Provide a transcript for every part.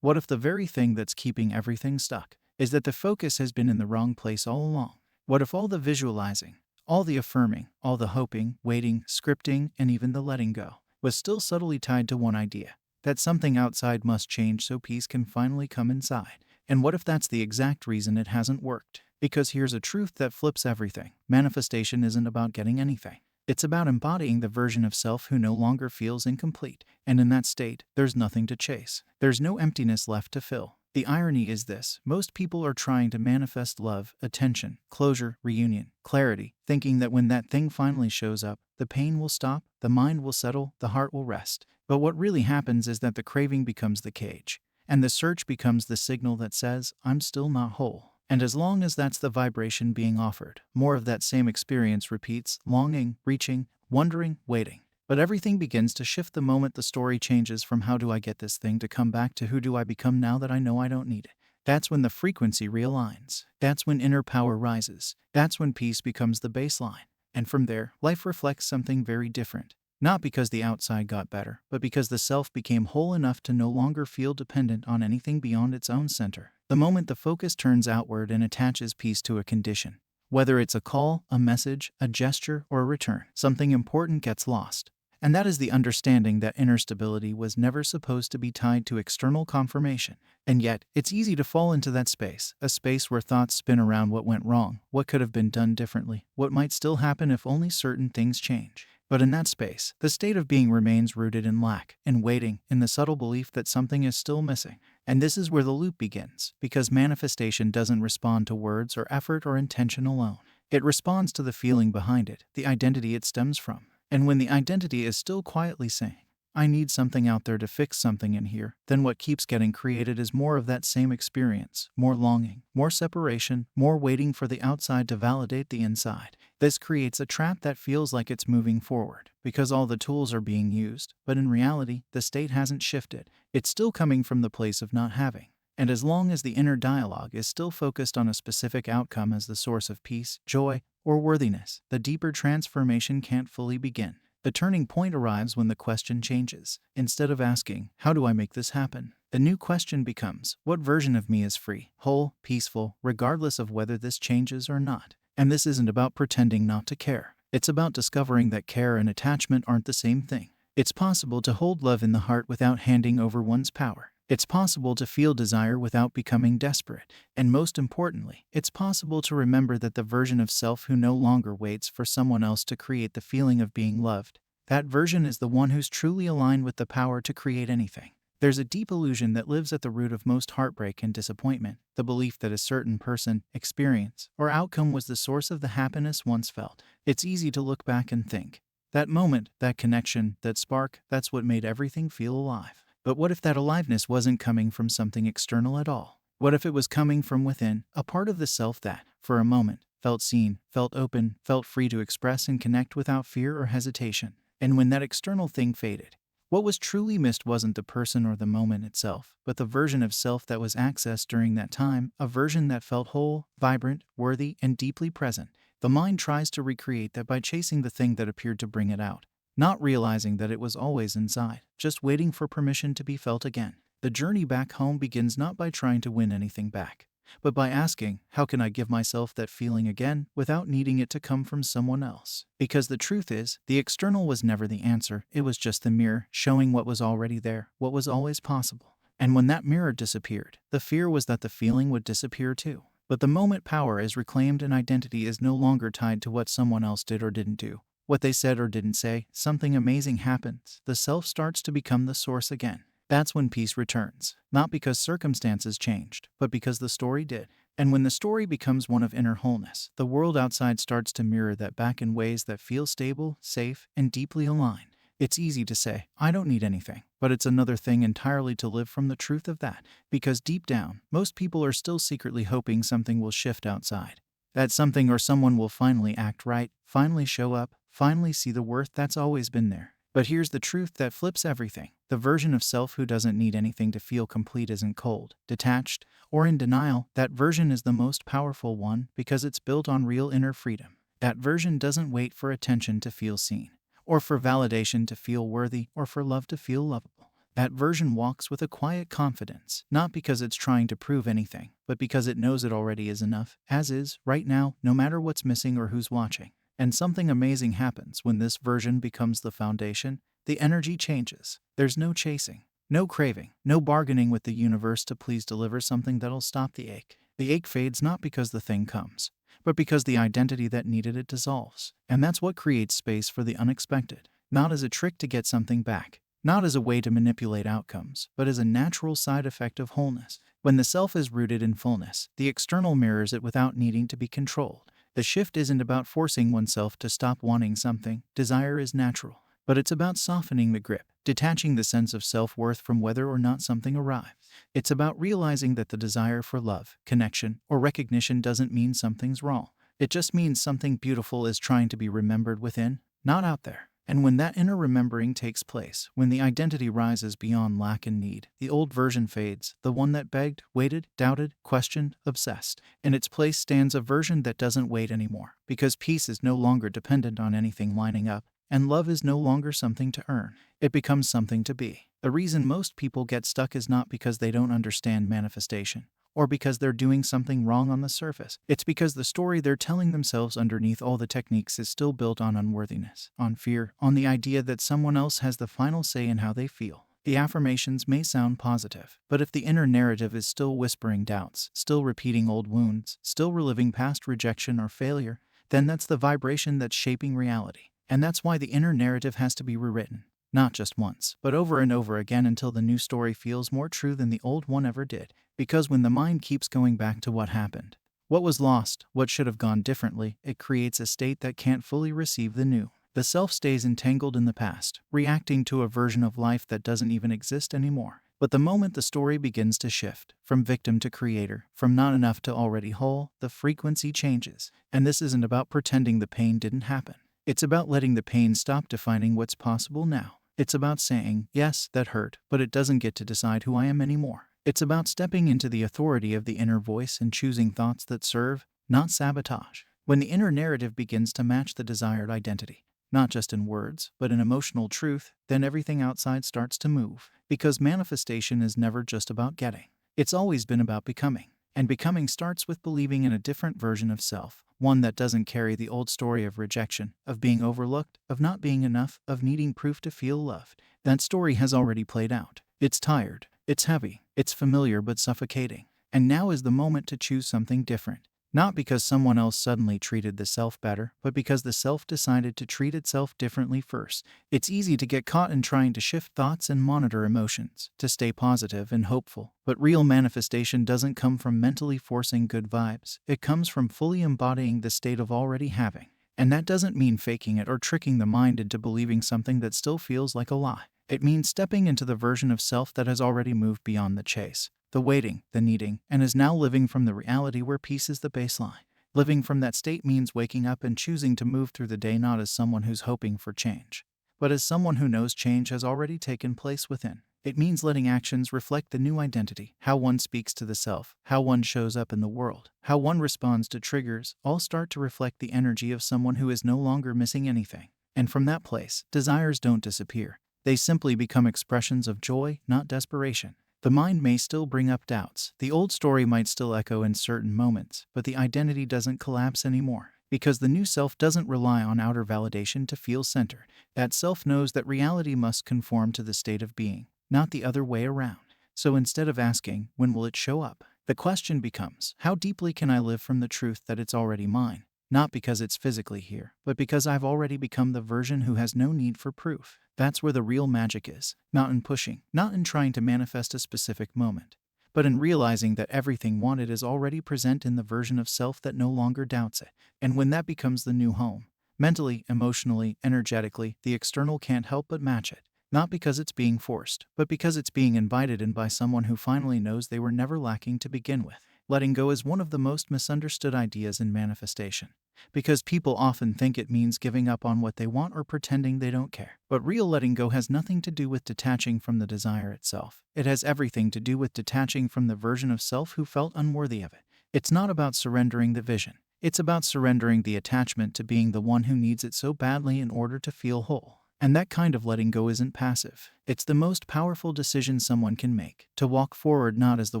What if the very thing that's keeping everything stuck is that the focus has been in the wrong place all along? What if all the visualizing, all the affirming, all the hoping, waiting, scripting, and even the letting go was still subtly tied to one idea, that something outside must change so peace can finally come inside? And what if that's the exact reason it hasn't worked? Because here's a truth that flips everything. Manifestation isn't about getting anything. It's about embodying the version of self who no longer feels incomplete. And in that state, there's nothing to chase. There's no emptiness left to fill. The irony is this: most people are trying to manifest love, attention, closure, reunion, clarity, thinking that when that thing finally shows up, the pain will stop, the mind will settle, the heart will rest. But what really happens is that the craving becomes the cage, and the search becomes the signal that says, I'm still not whole. And as long as that's the vibration being offered, more of that same experience repeats: longing, reaching, wondering, waiting. But everything begins to shift the moment the story changes from how do I get this thing to come back to who do I become now that I know I don't need it. That's when the frequency realigns. That's when inner power rises. That's when peace becomes the baseline. And from there, life reflects something very different. Not because the outside got better, but because the self became whole enough to no longer feel dependent on anything beyond its own center. The moment the focus turns outward and attaches peace to a condition, whether it's a call, a message, a gesture, or a return, something important gets lost. And that is the understanding that inner stability was never supposed to be tied to external confirmation. And yet, it's easy to fall into that space, a space where thoughts spin around what went wrong, what could have been done differently, what might still happen if only certain things change. But in that space, the state of being remains rooted in lack, in waiting, in the subtle belief that something is still missing. And this is where the loop begins, because manifestation doesn't respond to words or effort or intention alone. It responds to the feeling behind it, the identity it stems from. And when the identity is still quietly saying, I need something out there to fix something in here, then what keeps getting created is more of that same experience, more longing, more separation, more waiting for the outside to validate the inside. This creates a trap that feels like it's moving forward, because all the tools are being used, but in reality, the state hasn't shifted. It's still coming from the place of not having. And as long as the inner dialogue is still focused on a specific outcome as the source of peace, joy, or worthiness, the deeper transformation can't fully begin. The turning point arrives when the question changes. Instead of asking, how do I make this happen? The new question becomes, what version of me is free, whole, peaceful, regardless of whether this changes or not? And this isn't about pretending not to care. It's about discovering that care and attachment aren't the same thing. It's possible to hold love in the heart without handing over one's power. It's possible to feel desire without becoming desperate. And most importantly, it's possible to remember that the version of self who no longer waits for someone else to create the feeling of being loved, that version is the one who's truly aligned with the power to create anything. There's a deep illusion that lives at the root of most heartbreak and disappointment, the belief that a certain person, experience, or outcome was the source of the happiness once felt. It's easy to look back and think, that moment, that connection, that spark, that's what made everything feel alive. But what if that aliveness wasn't coming from something external at all? What if it was coming from within, a part of the self that, for a moment, felt seen, felt open, felt free to express and connect without fear or hesitation? And when that external thing faded, what was truly missed wasn't the person or the moment itself, but the version of self that was accessed during that time, a version that felt whole, vibrant, worthy, and deeply present. The mind tries to recreate that by chasing the thing that appeared to bring it out, not realizing that it was always inside, just waiting for permission to be felt again. The journey back home begins not by trying to win anything back, but by asking, how can I give myself that feeling again without needing it to come from someone else? Because the truth is, the external was never the answer, it was just the mirror showing what was already there, what was always possible. And when that mirror disappeared, the fear was that the feeling would disappear too. But the moment power is reclaimed and identity is no longer tied to what someone else did or didn't do, what they said or didn't say, something amazing happens. The self starts to become the source again. That's when peace returns, not because circumstances changed, but because the story did. And when the story becomes one of inner wholeness, the world outside starts to mirror that back in ways that feel stable, safe, and deeply aligned. It's easy to say, I don't need anything, but it's another thing entirely to live from the truth of that, because deep down, most people are still secretly hoping something will shift outside. That something or someone will finally act right, finally show up, finally see the worth that's always been there. But here's the truth that flips everything. The version of self who doesn't need anything to feel complete isn't cold, detached, or in denial. That version is the most powerful one because it's built on real inner freedom. That version doesn't wait for attention to feel seen, or for validation to feel worthy, or for love to feel lovable. That version walks with a quiet confidence, not because it's trying to prove anything, but because it knows it already is enough, as is, right now, no matter what's missing or who's watching. And something amazing happens when this version becomes the foundation. The energy changes. There's no chasing, no craving, no bargaining with the universe to please deliver something that'll stop the ache. The ache fades not because the thing comes, but because the identity that needed it dissolves. And that's what creates space for the unexpected. Not as a trick to get something back, not as a way to manipulate outcomes, but as a natural side effect of wholeness. When the self is rooted in fullness, the external mirrors it without needing to be controlled. The shift isn't about forcing oneself to stop wanting something. Desire is natural. But it's about softening the grip, detaching the sense of self-worth from whether or not something arrives. It's about realizing that the desire for love, connection, or recognition doesn't mean something's wrong. It just means something beautiful is trying to be remembered within, not out there. And when that inner remembering takes place, when the identity rises beyond lack and need, the old version fades, the one that begged, waited, doubted, questioned, obsessed. In its place stands a version that doesn't wait anymore, because peace is no longer dependent on anything lining up, and love is no longer something to earn. It becomes something to be. The reason most people get stuck is not because they don't understand manifestation, or because they're doing something wrong on the surface. It's because the story they're telling themselves underneath all the techniques is still built on unworthiness, on fear, on the idea that someone else has the final say in how they feel. The affirmations may sound positive, but if the inner narrative is still whispering doubts, still repeating old wounds, still reliving past rejection or failure, then that's the vibration that's shaping reality. And that's why the inner narrative has to be rewritten. Not just once, but over and over again until the new story feels more true than the old one ever did. Because when the mind keeps going back to what happened, what was lost, what should have gone differently, it creates a state that can't fully receive the new. The self stays entangled in the past, reacting to a version of life that doesn't even exist anymore. But the moment the story begins to shift, from victim to creator, from not enough to already whole, the frequency changes. And this isn't about pretending the pain didn't happen. It's about letting the pain stop defining what's possible now. It's about saying, yes, that hurt, but it doesn't get to decide who I am anymore. It's about stepping into the authority of the inner voice and choosing thoughts that serve, not sabotage. When the inner narrative begins to match the desired identity, not just in words, but in emotional truth, then everything outside starts to move. Because manifestation is never just about getting. It's always been about becoming. And becoming starts with believing in a different version of self, one that doesn't carry the old story of rejection, of being overlooked, of not being enough, of needing proof to feel loved. That story has already played out. It's tired, it's heavy, it's familiar but suffocating. And now is the moment to choose something different. Not because someone else suddenly treated the self better, but because the self decided to treat itself differently first. It's easy to get caught in trying to shift thoughts and monitor emotions, to stay positive and hopeful. But real manifestation doesn't come from mentally forcing good vibes. It comes from fully embodying the state of already having. And that doesn't mean faking it or tricking the mind into believing something that still feels like a lie. It means stepping into the version of self that has already moved beyond the chase, the waiting, the needing, and is now living from the reality where peace is the baseline. Living from that state means waking up and choosing to move through the day not as someone who's hoping for change, but as someone who knows change has already taken place within. It means letting actions reflect the new identity, how one speaks to the self, how one shows up in the world, how one responds to triggers, all start to reflect the energy of someone who is no longer missing anything. And from that place, desires don't disappear. They simply become expressions of joy, not desperation. The mind may still bring up doubts. The old story might still echo in certain moments, but the identity doesn't collapse anymore. Because the new self doesn't rely on outer validation to feel centered. That self knows that reality must conform to the state of being, not the other way around. So instead of asking, when will it show up? The question becomes, how deeply can I live from the truth that it's already mine? Not because it's physically here, but because I've already become the version who has no need for proof. That's where the real magic is. Not in pushing, not in trying to manifest a specific moment, but in realizing that everything wanted is already present in the version of self that no longer doubts it. And when that becomes the new home, mentally, emotionally, energetically, the external can't help but match it. Not because it's being forced, but because it's being invited in by someone who finally knows they were never lacking to begin with. Letting go is one of the most misunderstood ideas in manifestation, because people often think it means giving up on what they want or pretending they don't care. But real letting go has nothing to do with detaching from the desire itself. It has everything to do with detaching from the version of self who felt unworthy of it. It's not about surrendering the vision. It's about surrendering the attachment to being the one who needs it so badly in order to feel whole. And that kind of letting go isn't passive. It's the most powerful decision someone can make, to walk forward not as the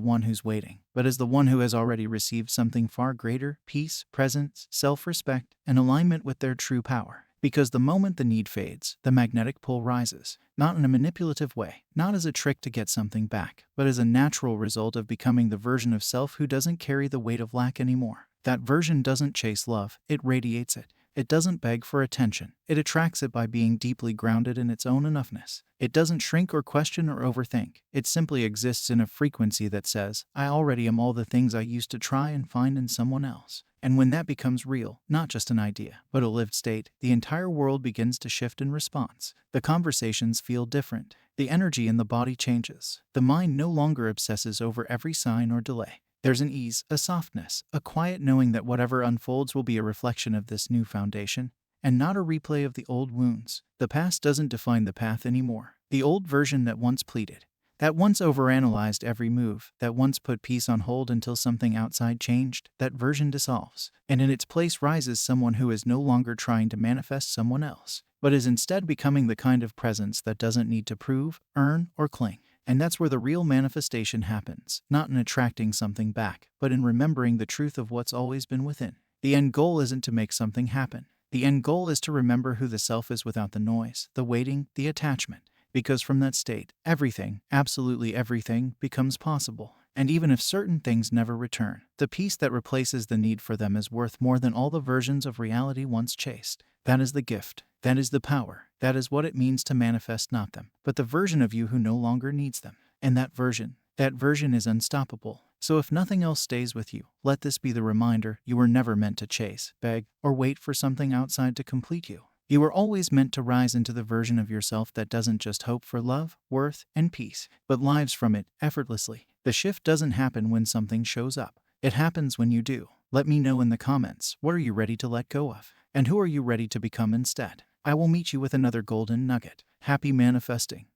one who's waiting, but as the one who has already received something far greater: peace, presence, self-respect, and alignment with their true power. Because the moment the need fades, the magnetic pull rises, not in a manipulative way, not as a trick to get something back, but as a natural result of becoming the version of self who doesn't carry the weight of lack anymore. That version doesn't chase love, it radiates it. It doesn't beg for attention, it attracts it by being deeply grounded in its own enoughness. It doesn't shrink or question or overthink. It simply exists in a frequency that says, I already am all the things I used to try and find in someone else. And when that becomes real, not just an idea, but a lived state, the entire world begins to shift in response. The conversations feel different. The energy in the body changes. The mind no longer obsesses over every sign or delay. There's an ease, a softness, a quiet knowing that whatever unfolds will be a reflection of this new foundation, and not a replay of the old wounds. The past doesn't define the path anymore. The old version that once pleaded, that once overanalyzed every move, that once put peace on hold until something outside changed, that version dissolves. And in its place rises someone who is no longer trying to manifest someone else, but is instead becoming the kind of presence that doesn't need to prove, earn, or cling. And that's where the real manifestation happens, not in attracting something back, but in remembering the truth of what's always been within. The end goal isn't to make something happen. The end goal is to remember who the self is without the noise, the waiting, the attachment. Because from that state, everything, absolutely everything, becomes possible. And even if certain things never return, the peace that replaces the need for them is worth more than all the versions of reality once chased. That is the gift. That is the power. That is what it means to manifest not them, but the version of you who no longer needs them. And that version is unstoppable. So if nothing else stays with you, let this be the reminder: you were never meant to chase, beg, or wait for something outside to complete you. You were always meant to rise into the version of yourself that doesn't just hope for love, worth, and peace, but lives from it effortlessly. The shift doesn't happen when something shows up. It happens when you do. Let me know in the comments, what are you ready to let go of? And who are you ready to become instead? I will meet you with another golden nugget. Happy manifesting.